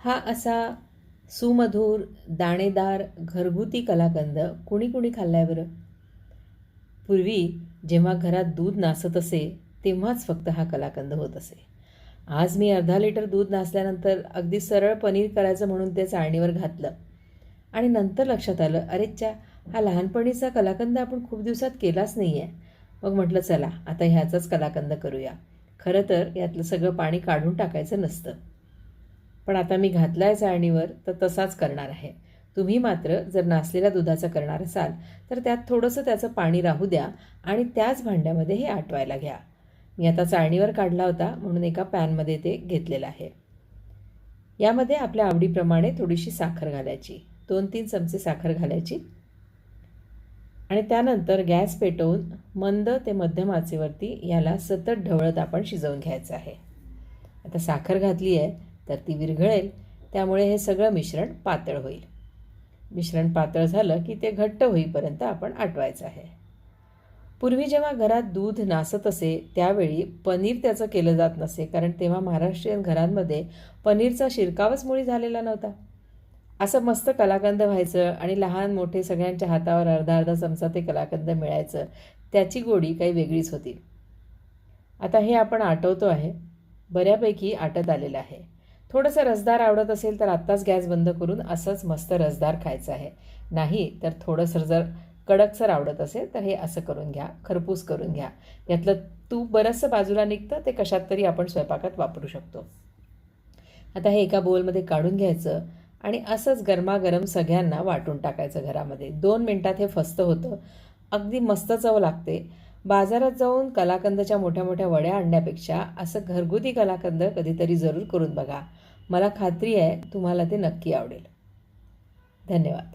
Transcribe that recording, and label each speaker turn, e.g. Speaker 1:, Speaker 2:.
Speaker 1: हा असा सुमधुर दाणेदार घरगुती कलाकंद कुणी कुणी खाल्लाय बरं? पूर्वी जेव्हा घरात दूध नासत असे तेव्हाच फक्त हा कलाकंद होत असे. आज मी अर्धा लिटर दूध नासल्यानंतर अगदी सरळ पनीर करायचं म्हणून ते चाळणीवर घातलं आणि नंतर लक्षात आलं, अरेच्चा, हा लहानपणीचा कलाकंद आपण खूप दिवसात केलाच नाही आहे. मग म्हटलं चला आता ह्याचाच कलाकंद करूया. खरं तर यातलं सगळं पाणी काढून टाकायचं नसतं. पण आता मी घातला आहे चाळणीवर तर तसाच करणार आहे. तुम्ही मात्र जर नासलेल्या दुधाचं करणार असाल तर त्यात थोडंसं त्याचं पाणी राहू द्या आणि त्याच भांड्यामध्ये हे आटवायला घ्या. मी आता चाळणीवर काढला होता म्हणून एका पॅनमध्ये ते घेतलेलं आहे. यामध्ये आपल्या आवडीप्रमाणे थोडीशी साखर घालायची, 2-3 चमचे साखर घालायची आणि त्यानंतर गॅस पेटवून मंद ते मध्यम आचेवरती याला सतत ढवळत आपण शिजवून घ्यायचं आहे. आता साखर घातली आहे तर ती विरघळेल, त्यामुळे हे सगळं मिश्रण पातळ होईल. मिश्रण पातळ झालं की ते घट्ट होईपर्यंत आपण आटवायचं आहे. पूर्वी जेव्हा घरात दूध नासत असे त्यावेळी पनीर त्याचं केलं जात नसे, कारण तेव्हा महाराष्ट्रीयन घरांमध्ये पनीरचा शिरकावच मुळी झालेला नव्हता. असं मस्त कलाकंद व्हायचं आणि लहान मोठे सगळ्यांच्या हातावर अर्धा अर्धा चमचा ते कलाकंद मिळायचं. त्याची गोडी काही वेगळीच होती. आता हे आपण आटवतो आहे. बऱ्यापैकी आटत आलेलं आहे. थोडंसं रसदार आवडत असेल तर आत्ताच गॅस बंद करून असंच मस्त रसदार खायचं आहे. नाही तर थोडंसं जर कडकसर आवडत असेल तर हे असं करून घ्या, खरपूस करून घ्या. यातलं तूप बरंचसं बाजूला निघतं, ते कशात तरी आपण स्वयंपाकात वापरू शकतो. आता हे एका बोलमध्ये काढून घ्यायचं आणि असंच गरमागरम सगळ्यांना वाटून टाकायचं घरामध्ये. 2 मिनटात हे फस्त होतं. अगदी मस्त चव लागते. बाजारात जाऊन कलाकंदच्या मोठ्या मोठ्या वड्या आणण्यापेक्षा असं घरगुती कलाकंद कधीतरी जरूर करून बघा. मला खात्री आहे तुम्हाला ते नक्की आवडेल. धन्यवाद.